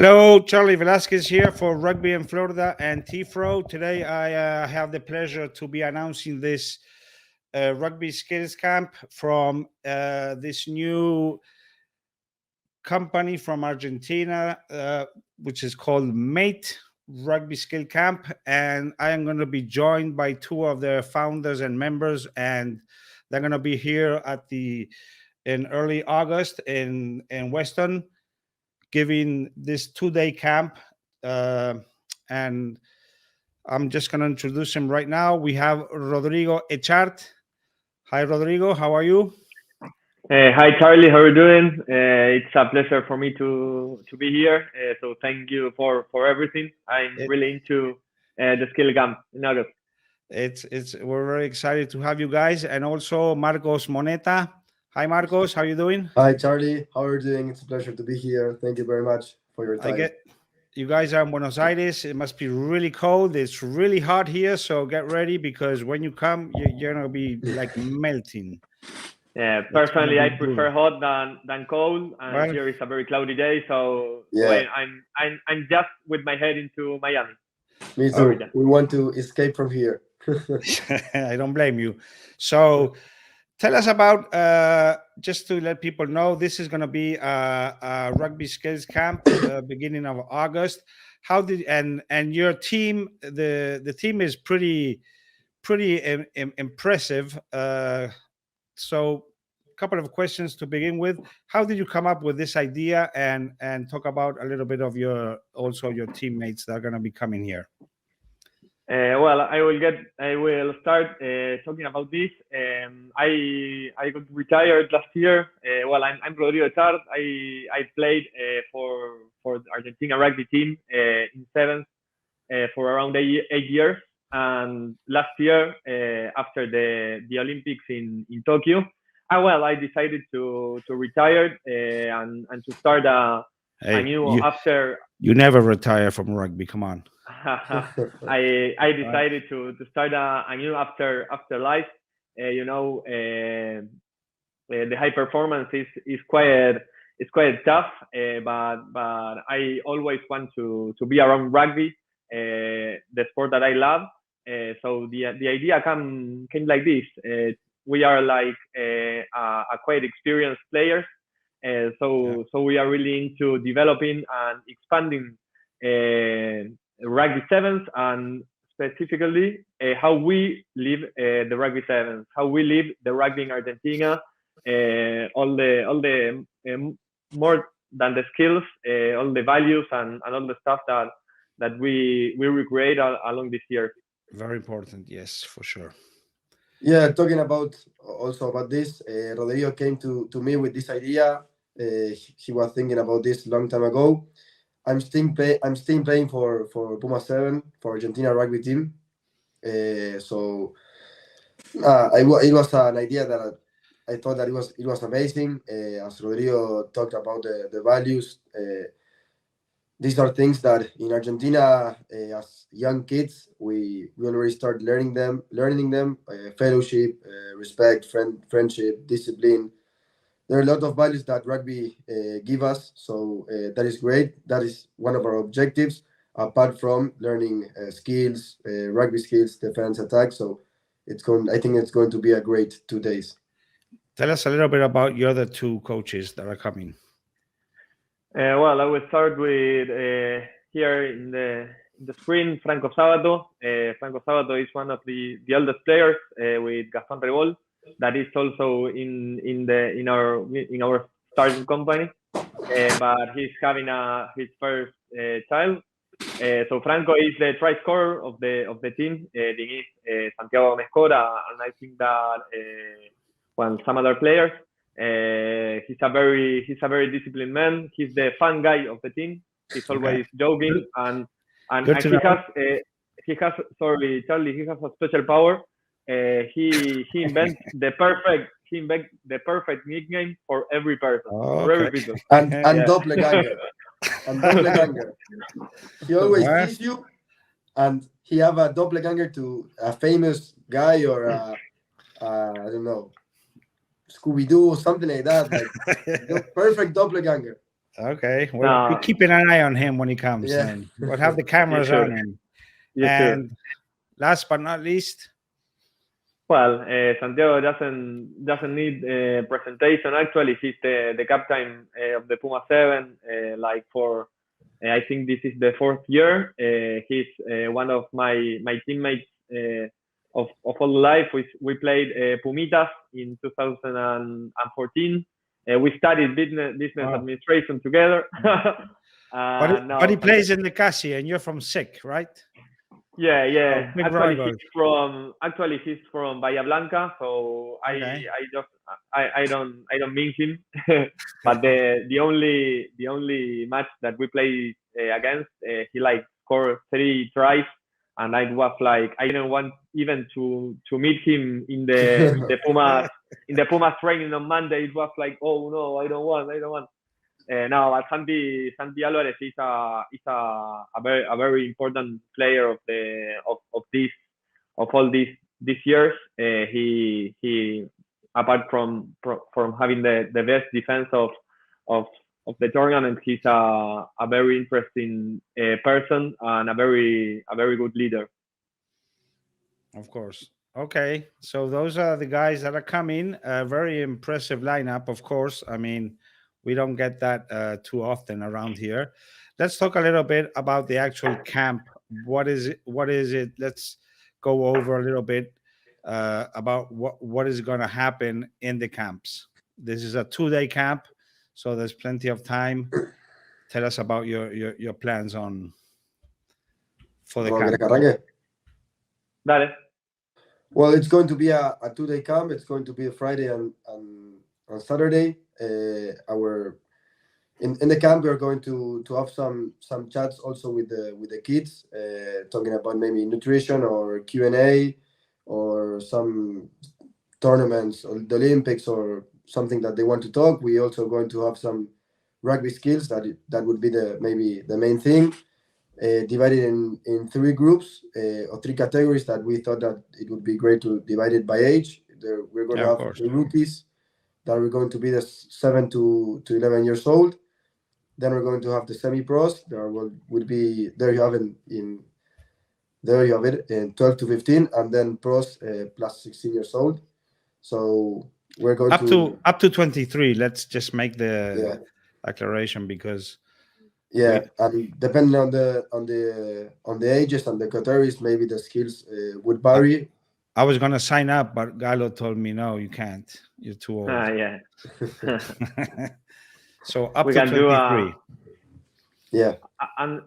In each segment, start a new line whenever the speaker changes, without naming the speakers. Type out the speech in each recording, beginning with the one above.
Hello, Charlie Velasquez here for Rugby in Florida and TFRO. Today I have the pleasure to be announcing this rugby skills camp from this new company from Argentina, which is called Ma7e Rugby Skill Camp. And I am going to be joined by two of the founders and members, and they're going to be here in early August in Weston, giving this 2-day camp. And I'm just going to introduce him right now. We have Rodrigo Etchart. Hi, Rodrigo. How are you?
Hi, Charlie. How are you doing? It's a pleasure for me to be here. So thank you for everything. I'm really into the skill camp in August.
We're very excited to have you guys, and also Marcos Moneta. Hi, Marcos. How are you doing?
Hi, Charlie. How are you doing? It's a pleasure to be here. Thank you very much for your time.
You guys are in Buenos Aires. It must be really cold. It's really hot here, so get ready, because when you come, you're gonna be like melting.
Yeah, personally, I prefer hot than cold, and right. Here is a very cloudy day, so yeah. I'm just with my head into Miami.
Me too. We want to escape from here.
I don't blame you. So tell us about, just to let people know, this is going to be a rugby skills camp beginning of August. How did and your team, the team is pretty impressive. So a couple of questions to begin with. How did you come up with this idea, and talk about a little bit of your teammates that are going to be coming here?
Well, I will start talking about this. I got retired last year. Well, I'm Rodrigo Etchart. I played for the Argentina rugby team in 7's for around 8 years. And last year, after the Olympics in Tokyo, I decided to retire and to start a new after.
You never retire from rugby. Come on.
I decided to start a new after life. The high performance is quite tough, but I always want to be around rugby, the sport that I love. So the idea came like this. We are like a quite experienced players, so we are really into developing and expanding rugby 7's, and specifically how we live the rugby 7's, how we live the rugby in Argentina, all the more than the skills, all the values and all the stuff that we recreate along this year.
Very important, yes, for sure.
Yeah, talking about this, Rodrigo came to me with this idea. He was thinking about this a long time ago. I'm still playing for Ma7e for Argentina rugby team. It was an idea that I thought that it was amazing. As Rodrigo talked about the values, these are things that in Argentina, as young kids, we already start learning them. Fellowship, respect, friendship, discipline. There are a lot of values that rugby give us, so that is great. That is one of our objectives, apart from learning skills, rugby skills, defense, attack. So I think it's going to be a great 2 days.
Tell us a little bit about your other two coaches that are coming.
Well, I will start with here in the screen, Franco Sabato. Franco Sabato is one of the oldest players with Gaston Rebol. That is also in our starting company, but he's having his first child. So Franco is the try scorer of the team. The name is Santiago, and I think that some other players. He's a very disciplined man. He's the fun guy of the team. He's always joking, and he has sorry, Charlie. He has a special power. He invents the perfect nickname for every person, for every person.
And doppelganger. And doppelganger. He always teases you, and he have a doppelganger to a famous guy or I don't know, Scooby-Doo or something like that. Like the perfect doppelganger.
Okay, we're keeping an eye on him when he comes.
Yeah.
And we'll have the cameras on him. And last but not least,
well, Santiago doesn't need presentation. Actually, he's the captain of the Puma 7. Like for, I think this is the 4th year. He's one of my teammates of all life. We played Pumitas in 2014. We studied business administration together.
but he plays in the Casi, and you're from SIC, right?
Yeah.
Oh,
Actually, he's from Bahia Blanca, so
okay.
I don't mean him. But the only match that we played against, he like scored 3 tries, and I was like, I didn't want even to meet him in the Pumas training on Monday. It was like, oh no, I don't want. No, Santi Alvarez is a very important player of all these years. He apart from having the best defense of the tournament, he's a very interesting person and a very good leader.
Of course. Okay, so those are the guys that are coming. A very impressive lineup, of course. I mean, we don't get that too often around here. Let's talk a little bit about the actual camp. What is it? Let's go over a little bit about what is going to happen in the camps. This is a 2-day camp, so there's plenty of time. Tell us about your plans for the camp.
Well, it's going to be a 2-day camp. It's going to be a Friday and Saturday. In the camp, we are going to have some chats also with the kids, talking about maybe nutrition or Q&A or some tournaments or the Olympics or something that they want to talk. We also going to have some rugby skills that would be maybe the main thing. Divided in 3 groups or 3 categories that we thought that it would be great to divide it by age. We're going to have the rookies that are going to be the 7 to 11 years old. Then we're going to have the semi-pros. There would be there you have it in 12 to 15, and then pros plus 16 years old. So we're going
up to 23. Let's just make the declaration because.
Yeah, and depending on the ages and the categories, maybe the skills would vary.
I was gonna sign up, but Gallo told me no, you can't. You're too old.
Yeah.
So up to 23.
Yeah.
And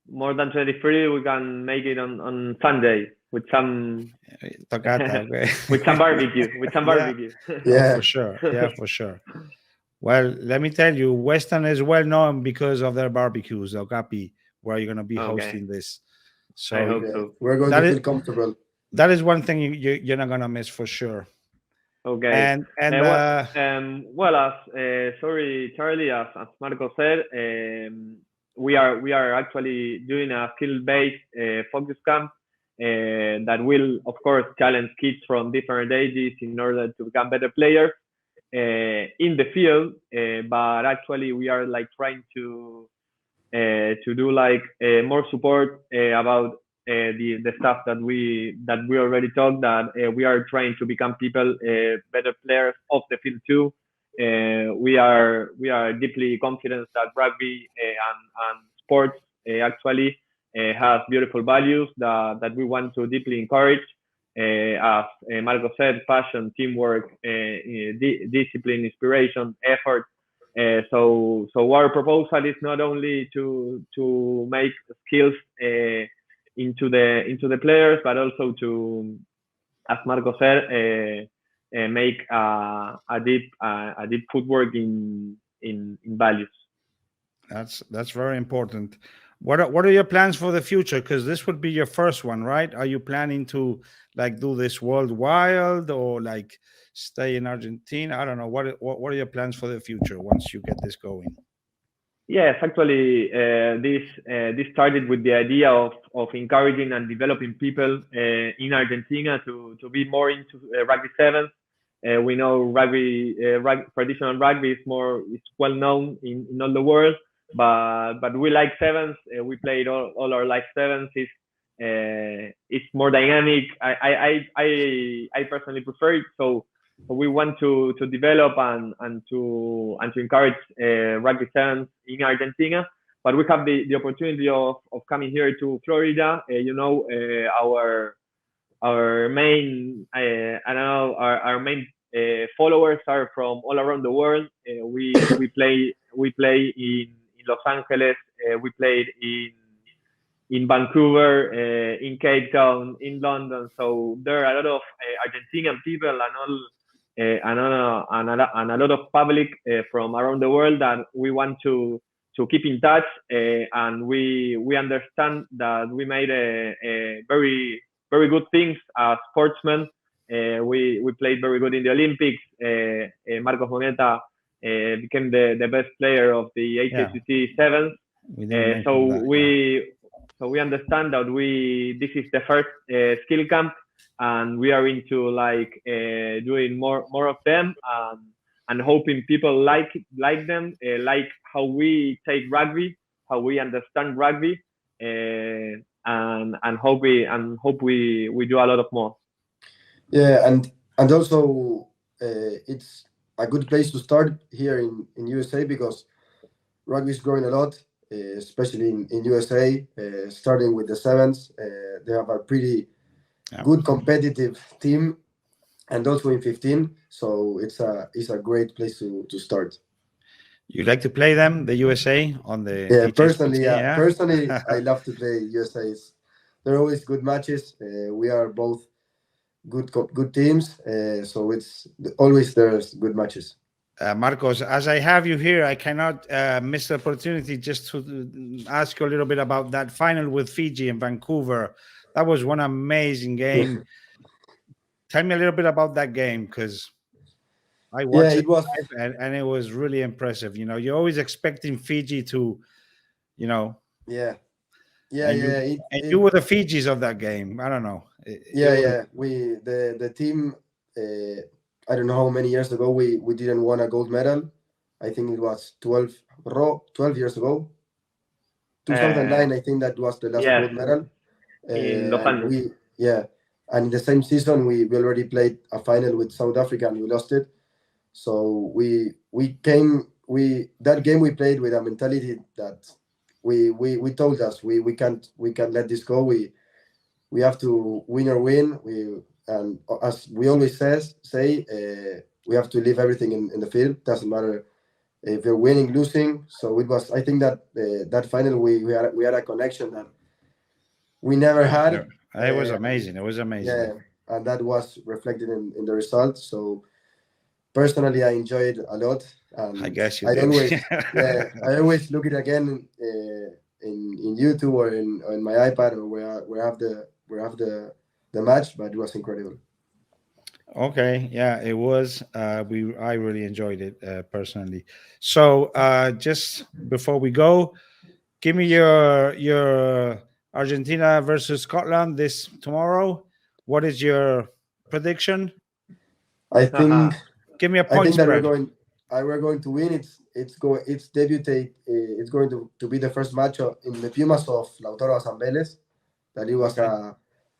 more than 23, we can make it on Sunday with some with some barbecue.
Yeah,
for sure. Yeah, for sure. Well, let me tell you, Weston is well known because of their barbecues, Okapi, where you're going to be hosting this. So
I hope so.
We're going to feel comfortable.
That is one thing you're not going to miss for sure.
Okay.
And
well, as sorry, Charlie, as Marco said, we are actually doing a skill-based focus camp that will, of course, challenge kids from different ages in order to become better players. In the field, but actually we are like trying to do like more support about the stuff that we already talked, that we are trying to become people better players off the field too. We are deeply confident that rugby and sports actually has beautiful values that we want to deeply encourage. As Marco said, passion, teamwork, discipline, inspiration, effort. So our proposal is not only to make skills into the players, but also to, as Marco said, make a deep footwork in values.
That's very important. What are your plans for the future? Because this would be your first one, right? Are you planning to like do this worldwide or like stay in Argentina? I don't know. What are your plans for the future once you get this going?
Yes, actually, this started with the idea of encouraging and developing people in Argentina to be more into rugby 7s. We know rugby, traditional rugby is well known in all the world, but we like 7's. We played all our life 7's. It's more dynamic. I personally prefer it. So we want to develop and to encourage rugby 7's in Argentina. But we have the opportunity of coming here to Florida. Our main our main followers are from all around the world. We play in Los Angeles. We played in Vancouver, in Cape Town, in London. So there are a lot of Argentinian people and a lot of public from around the world that we want to keep in touch. And we understand that we made a very good things as sportsmen. We played very good in the Olympics. Moneta became the best player of the HSBC 7's. So we understand that this is the first skill camp, and we are into doing more of them, and hoping people like them, like how we take rugby, how we understand rugby, and hope we do a lot of more.
Yeah, and also it's a good place to start here in USA, because rugby is growing a lot, especially in USA. Starting with the 7's, they have a pretty good competitive team, and also in 15. So it's a great place to start.
You like to play them, the USA, on the
personally, I love to play USA. They're always good matches. We are both good teams, so it's always there's good matches.
Marcos, as I have you here, I cannot miss the opportunity just to ask you a little bit about that final with Fiji in Vancouver. That was one amazing game. Tell me a little bit about that game, because I watched it live, and it was really impressive. You're always expecting Fiji to,
Yeah.
You were the Fijis of that game. I don't know.
We the team. I don't know how many years ago we didn't win a gold medal. I think it was 12 years ago. 2009, I think that was the last gold medal.
In Los Angeles.
And in the same season we already played a final with South Africa and we lost it. So that game we played with a mentality that we told us we can't let this go. We have to win or win. And as we always say, we have to leave everything in the field. Doesn't matter if you're winning, losing. So it was. I think that that final we had a connection that we never had.
It was amazing. It was amazing.
Yeah, and that was reflected in the results. So personally, I enjoyed a lot.
I guess you did.
I always look it again in YouTube or in my iPad, or where I have the match, but it was incredible.
Okay, yeah, it was. I really enjoyed it personally. So just before we go, give me your Argentina versus Scotland tomorrow. What is your prediction?
I think.
Give me a point spread.
We're going to win. It's going to be the first match in the Pumas of Lautaro Zambeles. That it was a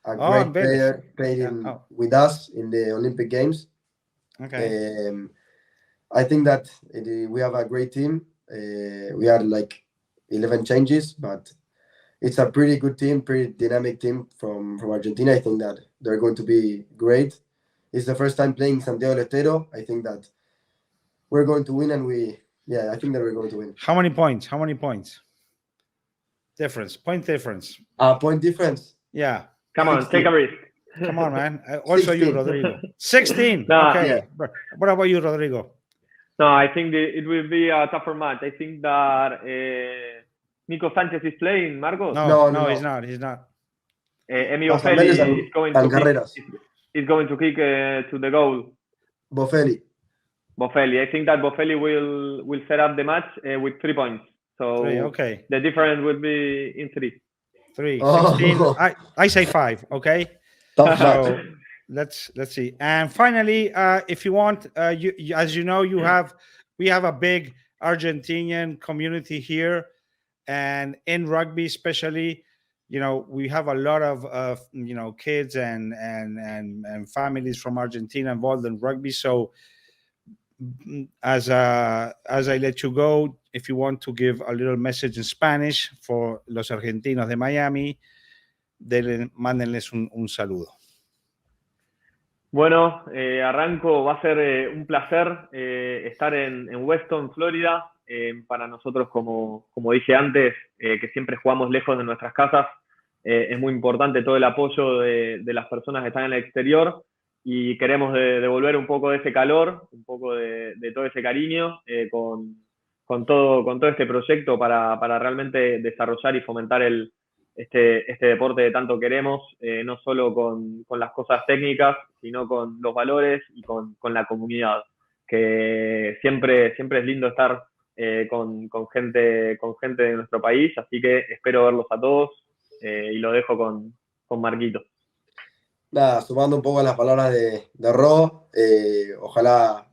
great player playing with us in the Olympic Games.
Okay.
I think that we have a great team. We had 11 changes, but it's a pretty good team, pretty dynamic team from Argentina. I think that they're going to be great. It's the first time playing Santiago del Estero. I think that we're going to win, and I think that we're going to win.
How many points? Difference. Point difference.
Point difference.
Yeah.
Come on, 16. Take a risk.
Come on, man. Also 16. You, Rodrigo. 16. No, okay. Yeah. What about you, Rodrigo?
No, I think it will be a tougher match. I think that Nico Sanchez is playing, Marcos?
No, he's not. He's not.
Emi Bofelli is going to kick to the goal.
Bofelli.
I think that Bofelli will set up the match with 3 points. So
okay.
The difference will be in 3.
3. 16. I say 5. Okay.
So
let's see. And finally, if you want, as you know, we have a big Argentinian community here, and in rugby especially, we have a lot of kids and families from Argentina involved in rugby. So as I let you go, if you want to give a little message in Spanish for los argentinos de Miami, mándenles un saludo.
Bueno, arranco, va a ser un placer estar en Weston, Florida. Para nosotros, como dije antes, que siempre jugamos lejos de nuestras casas, es muy importante todo el apoyo de las personas que están en el exterior y queremos devolver un poco de ese calor, un poco de todo ese cariño con todo este proyecto para realmente desarrollar y fomentar este deporte que tanto queremos, no solo con las cosas técnicas, sino con los valores y con la comunidad, que siempre es lindo estar con gente de nuestro país, así que espero verlos a todos y lo dejo con Marquito.
Nada, sumando un poco a las palabras de Ro, ojalá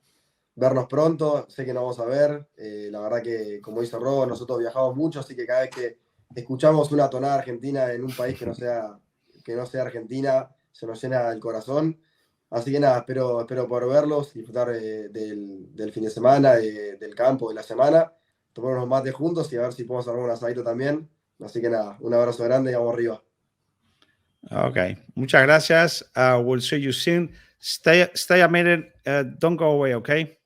vernos pronto, sé que nos vamos a ver, la verdad que como dice Ro, nosotros viajamos mucho, así que cada vez que escuchamos una tonada argentina en un país que no sea Argentina, se nos llena el corazón. Así que nada, espero poder verlos, disfrutar del fin de semana, del campo, de la semana, tomar unos mates juntos y a ver si podemos armar un asadito también. Así que nada, un abrazo grande y vamos arriba.
Okay, muchas gracias. We'll see you soon. Stay a minute. Don't go away, okay?